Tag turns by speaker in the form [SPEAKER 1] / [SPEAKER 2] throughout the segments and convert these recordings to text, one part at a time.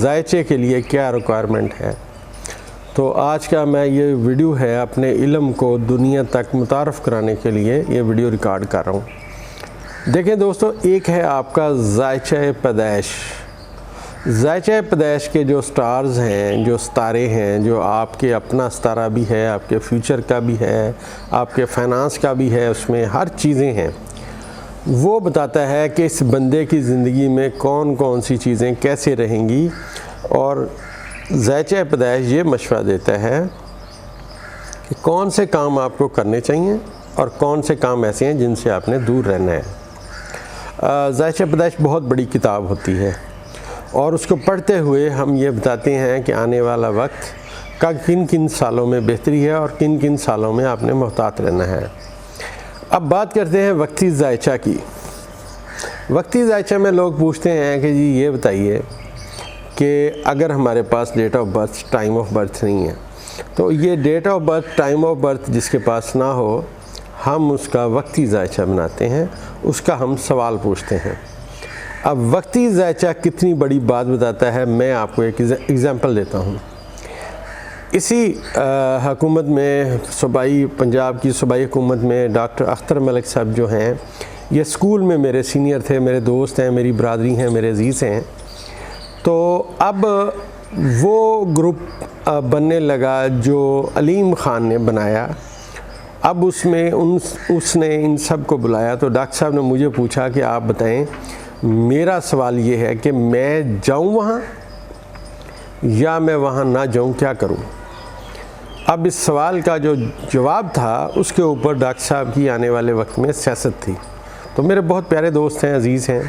[SPEAKER 1] ذائچے کے لیے کیا ریکوائرمنٹ ہے، تو آج کا میں یہ ویڈیو ہے اپنے علم کو دنیا تک متعارف کرانے کے لیے یہ ویڈیو ریکارڈ کر رہا ہوں۔ دیکھیں دوستو، ایک ہے آپ کا ذائچہ پیدائش۔ ذائچہ پیدائش کے جو سٹارز ہیں، جو ستارے ہیں، جو آپ کے اپنا ستارہ بھی ہے، آپ کے فیوچر کا بھی ہے، آپ کے فائنانس کا بھی ہے، اس میں ہر چیزیں ہیں، وہ بتاتا ہے کہ اس بندے کی زندگی میں کون کون سی چیزیں کیسے رہیں گی، اور ذائچہ پیدائش یہ مشورہ دیتا ہے کہ کون سے کام آپ کو کرنے چاہیے اور کون سے کام ایسے ہیں جن سے آپ نے دور رہنا ہے۔ ذائچہ پیدائش بہت بڑی کتاب ہوتی ہے، اور اس کو پڑھتے ہوئے ہم یہ بتاتے ہیں کہ آنے والا وقت کا کن کن سالوں میں بہتری ہے اور کن کن سالوں میں آپ نے محتاط رہنا ہے۔ اب بات کرتے ہیں وقتی ذائچہ کی۔ وقتی ذائچہ میں لوگ پوچھتے ہیں کہ جی یہ بتائیے کہ اگر ہمارے پاس date of birth, time of birth نہیں ہے، تو یہ date of birth, time of birth جس کے پاس نہ ہو، ہم اس کا وقتی ذائچہ بناتے ہیں، اس کا ہم سوال پوچھتے ہیں۔ اب وقتی ذائچہ کتنی بڑی بات بتاتا ہے، میں آپ کو ایک ایگزامپل دیتا ہوں۔ اسی حکومت میں، صوبائی پنجاب کی صوبائی حکومت میں ڈاکٹر اختر ملک صاحب جو ہیں، یہ اسکول میں میرے سینئر تھے، میرے دوست ہیں، میری برادری ہیں، میرے عزیز ہیں۔ تو اب وہ گروپ بننے لگا جو علیم خان نے بنایا۔ اب اس میں اس نے ان سب کو بلایا، تو ڈاکٹر صاحب نے مجھے پوچھا کہ آپ بتائیں، میرا سوال یہ ہے کہ میں جاؤں وہاں یا میں وہاں نہ جاؤں، کیا کروں؟ اب اس سوال کا جو جواب تھا، اس کے اوپر ڈاکٹر صاحب کی آنے والے وقت میں سیاست تھی۔ تو میرے بہت پیارے دوست ہیں، عزیز ہیں،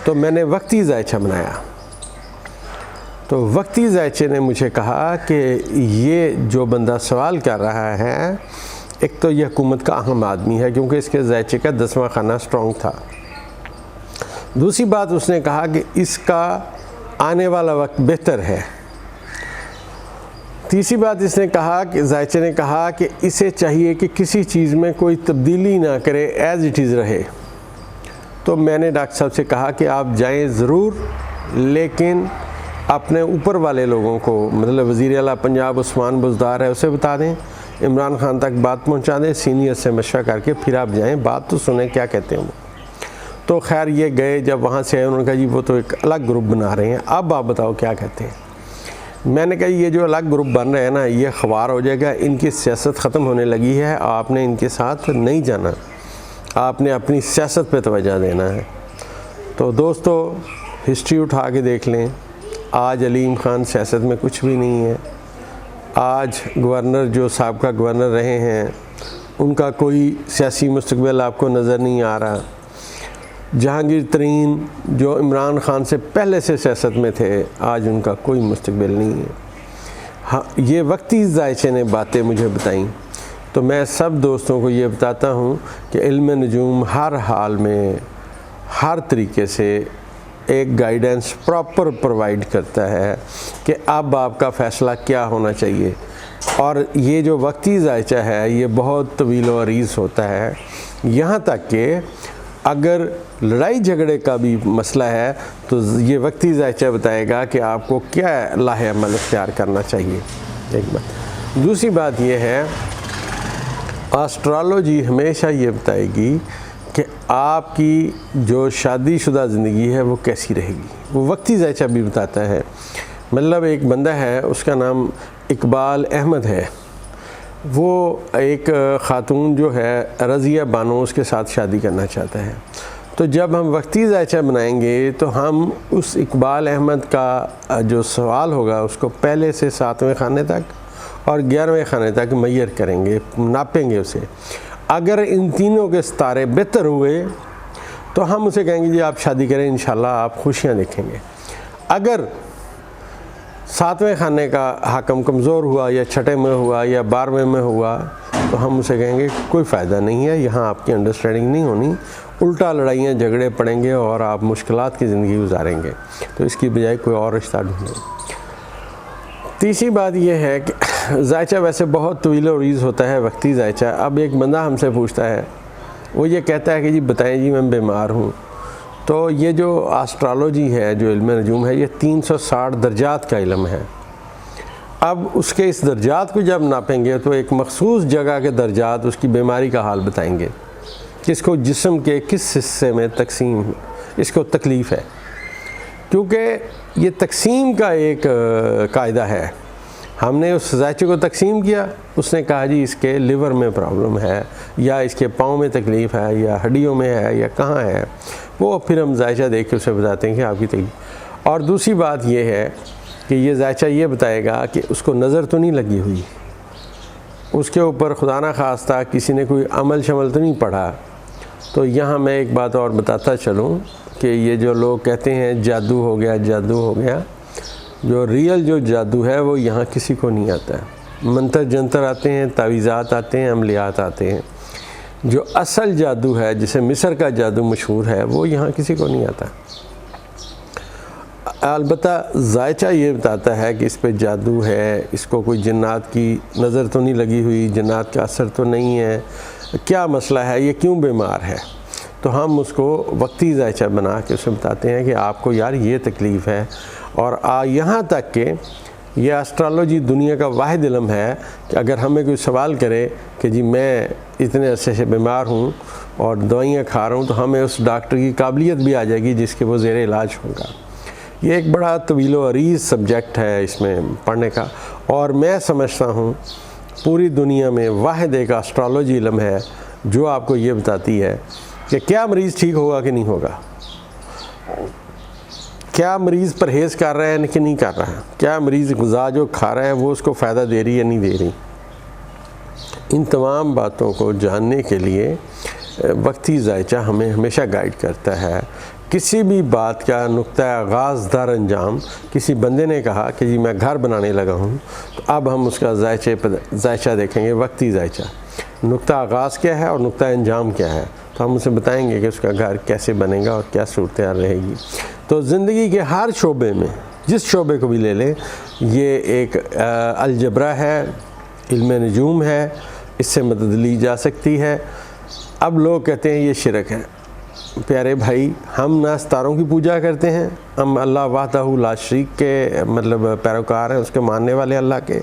[SPEAKER 1] تو میں نے وقتی ذائچہ بنایا۔ تو وقتی ذائچے نے مجھے کہا کہ یہ جو بندہ سوال کر رہا ہے، ایک تو یہ حکومت کا اہم آدمی ہے کیونکہ اس کے ذائچے کا 10واں خانہ سٹرونگ تھا۔ دوسری بات اس نے کہا کہ اس کا آنے والا وقت بہتر ہے۔ تیسری بات اس نے کہا کہ ذائچے نے کہا کہ اسے چاہیے کہ کسی چیز میں کوئی تبدیلی نہ کرے، ایز اٹ از رہے۔ تو میں نے ڈاکٹر صاحب سے کہا کہ آپ جائیں ضرور، لیکن اپنے اوپر والے لوگوں کو، مطلب وزیر اعلیٰ پنجاب عثمان بزدار ہے، اسے بتا دیں، عمران خان تک بات پہنچا دیں، سینئر سے مشورہ کر کے پھر آپ جائیں، بات تو سنیں کیا کہتے ہیں وہ۔ تو خیر یہ گئے، جب وہاں سے آئے انہوں نے کہا جی وہ تو ایک الگ گروپ بنا رہے ہیں، اب آپ بتاؤ کیا کہتے ہیں۔ میں نے کہا یہ جو الگ گروپ بن رہے ہیں نا، یہ خوار ہو جائے گا، ان کی سیاست ختم ہونے لگی ہے، آپ نے ان کے ساتھ نہیں جانا، آپ نے اپنی سیاست پہ توجہ دینا ہے۔ تو دوستو، ہسٹری اٹھا کے دیکھ لیں، آج علیم خان سیاست میں کچھ بھی نہیں ہے۔ آج گورنر جو سابقہ گورنر رہے ہیں، ان کا کوئی سیاسی مستقبل آپ کو نظر نہیں آ رہا۔ جہانگیر ترین جو عمران خان سے پہلے سے سیاست میں تھے، آج ان کا کوئی مستقبل نہیں ہے۔ ہاں، یہ وقتی ذائچے نے باتیں مجھے بتائیں، تو میں سب دوستوں کو یہ بتاتا ہوں کہ علم نجوم ہر حال میں، ہر طریقے سے ایک گائیڈنس پراپر پرووائڈ کرتا ہے کہ اب آپ کا فیصلہ کیا ہونا چاہیے۔ اور یہ جو وقتی ذائچہ ہے، یہ بہت طویل و عریض ہوتا ہے، یہاں تک کہ اگر لڑائی جھگڑے کا بھی مسئلہ ہے تو یہ وقتی ذائچہ بتائے گا کہ آپ کو کیا لاہ عمل اختیار کرنا چاہیے، ایک بات۔ دوسری بات یہ ہے، آسٹرالوجی ہمیشہ یہ بتائے گی کہ آپ کی جو شادی شدہ زندگی ہے وہ کیسی رہے گی، وہ وقتی ذائچہ بھی بتاتا ہے۔ مطلب ایک بندہ ہے، اس کا نام اقبال احمد ہے، وہ ایک خاتون جو ہے رضیہ بانو، اس کے ساتھ شادی کرنا چاہتا ہے۔ تو جب ہم وقتی ذائچہ بنائیں گے تو ہم اس اقبال احمد کا جو سوال ہوگا اس کو پہلے سے 7ویں خانے تک اور 11ویں خانے تک میئر کریں گے، ناپیں گے اسے۔ اگر ان تینوں کے ستارے بہتر ہوئے تو ہم اسے کہیں گے جی آپ شادی کریں، انشاءاللہ آپ خوشیاں دیکھیں گے۔ اگر 7ویں خانے کا حکم کمزور ہوا یا 6 میں ہوا یا 12ویں میں ہوا تو ہم اسے کہیں گے کوئی فائدہ نہیں ہے، یہاں آپ کی انڈرسٹینڈنگ نہیں ہونی، الٹا لڑائیاں جھگڑے پڑیں گے اور آپ مشکلات کی زندگی گزاریں گے، تو اس کی بجائے کوئی اور رشتہ ڈھونڈیں۔ تیسری بات یہ ہے کہ ذائچہ ویسے بہت طویل و عریض ہوتا ہے، وقتی ذائچہ۔ اب ایک بندہ ہم سے پوچھتا ہے، وہ یہ کہتا ہے کہ جی بتائیں جی میں بیمار ہوں۔ تو یہ جو آسٹرالوجی ہے، جو علم نجوم ہے، یہ 360 درجات کا علم ہے۔ اب اس کے اس درجات کو جب ناپیں گے تو ایک مخصوص جگہ کے درجات اس کی بیماری کا حال بتائیں گے، کس کو جسم کے کس حصے میں تقسیم اس کو تکلیف ہے، کیونکہ یہ تقسیم کا ایک قاعدہ ہے۔ ہم نے اس ذائچے کو تقسیم کیا، اس نے کہا جی اس کے لیور میں پرابلم ہے، یا اس کے پاؤں میں تکلیف ہے، یا ہڈیوں میں ہے، یا کہاں ہے، وہ پھر ہم ذائچہ دیکھ کے اسے بتاتے ہیں کہ آپ کی تکلیف۔ اور دوسری بات یہ ہے کہ یہ ذائچہ یہ بتائے گا کہ اس کو نظر تو نہیں لگی ہوئی، اس کے اوپر خدا نہ خواستہ کسی نے کوئی عمل شمل تو نہیں پڑھا۔ تو یہاں میں ایک بات اور بتاتا چلوں کہ یہ جو لوگ کہتے ہیں جادو ہو گیا، جادو ہو گیا، جو ریئل جو جادو ہے وہ یہاں کسی کو نہیں آتا ہے۔ منتر جنتر آتے ہیں، تعویذات آتے ہیں، عملیات آتے ہیں۔ جو اصل جادو ہے، جسے مصر کا جادو مشہور ہے، وہ یہاں کسی کو نہیں آتا۔ البتہ ذائچہ یہ بتاتا ہے کہ اس پہ جادو ہے، اس کو کوئی جنات کی نظر تو نہیں لگی ہوئی، جنات کا اثر تو نہیں ہے، کیا مسئلہ ہے، یہ کیوں بیمار ہے۔ تو ہم اس کو وقتی ذائچہ بنا کے اسے بتاتے ہیں کہ آپ کو یار یہ تکلیف ہے۔ اور یہاں تک کہ یہ اسٹرالوجی دنیا کا واحد علم ہے کہ اگر ہمیں کوئی سوال کرے کہ جی میں اتنے عرصے سے بیمار ہوں اور دوائیاں کھا رہا ہوں، تو ہمیں اس ڈاکٹر کی قابلیت بھی آ جائے گی جس کے وہ زیر علاج ہوگا۔ یہ ایک بڑا طویل و عریض سبجیکٹ ہے اس میں پڑھنے کا، اور میں سمجھتا ہوں پوری دنیا میں واحد ایک اسٹرالوجی علم ہے جو آپ کو یہ بتاتی ہے کہ کیا مریض ٹھیک ہوگا کہ نہیں ہوگا، کیا مریض پرہیز کر رہا ہے کہ نہیں کر رہا ہے، کیا مریض غذا جو کھا رہا ہے وہ اس کو فائدہ دے رہی ہے یا نہیں دے رہی۔ ان تمام باتوں کو جاننے کے لیے وقتی ذائچہ ہمیں ہمیشہ گائیڈ کرتا ہے۔ کسی بھی بات کا نقطہ آغاز در انجام، کسی بندے نے کہا کہ جی میں گھر بنانے لگا ہوں، تو اب ہم اس کا ذائچہ دیکھیں گے، وقتی ذائچہ، نقطہ آغاز کیا ہے اور نقطہ انجام کیا ہے، تو ہم اسے بتائیں گے کہ اس کا گھر کیسے بنے گا اور کیا صورتحال رہے گی۔ تو زندگی کے ہر شعبے میں، جس شعبے کو بھی لے لیں، یہ ایک الجبرا ہے، علم نجوم ہے، اس سے مدد لی جا سکتی ہے۔ اب لوگ کہتے ہیں یہ شرک ہے۔ پیارے بھائی، ہم نہ ستاروں کی پوجا کرتے ہیں، ہم اللہ وحدہ لا شریک کے پیروکار ہیں، اس کے ماننے والے اللہ کے،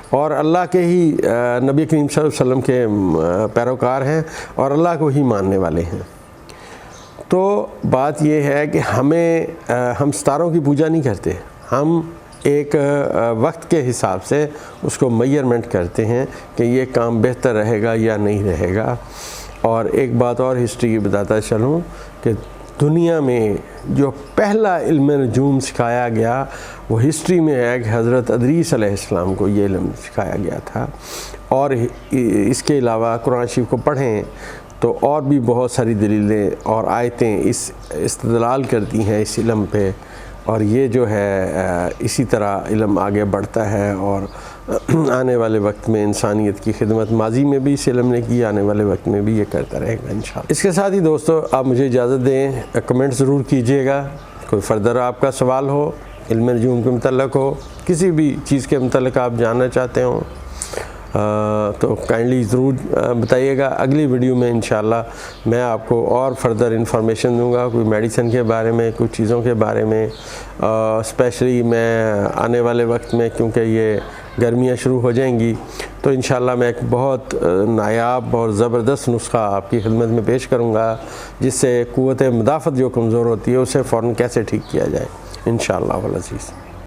[SPEAKER 1] اور اللہ کے ہی نبی کریم صلی اللہ علیہ وسلم کے پیروکار ہیں اور اللہ کو ہی ماننے والے ہیں۔ تو بات یہ ہے کہ ہم ستاروں کی پوجا نہیں کرتے، ہم ایک وقت کے حساب سے اس کو میئرمنٹ کرتے ہیں کہ یہ کام بہتر رہے گا یا نہیں رہے گا۔ اور ایک بات اور ہسٹری کی بتاتا چلوں کہ دنیا میں جو پہلا علم نجوم سکھایا گیا وہ ہسٹری میں ہے کہ حضرت ادریس علیہ السلام کو یہ علم سکھایا گیا تھا۔ اور اس کے علاوہ قرآن شریف کو پڑھیں تو اور بھی بہت ساری دلیلیں اور آیتیں اس استدلال کرتی ہیں اس علم پہ، اور یہ جو ہے اسی طرح علم آگے بڑھتا ہے، اور آنے والے وقت میں انسانیت کی خدمت ماضی میں بھی اس علم نے کی، آنے والے وقت میں بھی یہ کرتا رہے گا انشاءاللہ۔ اس کے ساتھ ہی دوستو، آپ مجھے اجازت دیں، کمنٹ ضرور کیجئے گا، کوئی فردر آپ کا سوال ہو، علم نجوم کے متعلق ہو، کسی بھی چیز کے متعلق آپ جاننا چاہتے ہوں تو کائنڈلی ضرور بتائیے گا۔ اگلی ویڈیو میں انشاءاللہ میں آپ کو اور فردر انفارمیشن دوں گا، کوئی میڈیسن کے بارے میں، کچھ چیزوں کے بارے میں، اسپیشلی میں آنے والے وقت میں، کیونکہ یہ گرمیاں شروع ہو جائیں گی، تو انشاءاللہ میں ایک بہت نایاب اور زبردست نسخہ آپ کی خدمت میں پیش کروں گا، جس سے قوت مدافعت جو کمزور ہوتی ہے اسے فوراً کیسے ٹھیک کیا جائے انشاءاللہ العزیز۔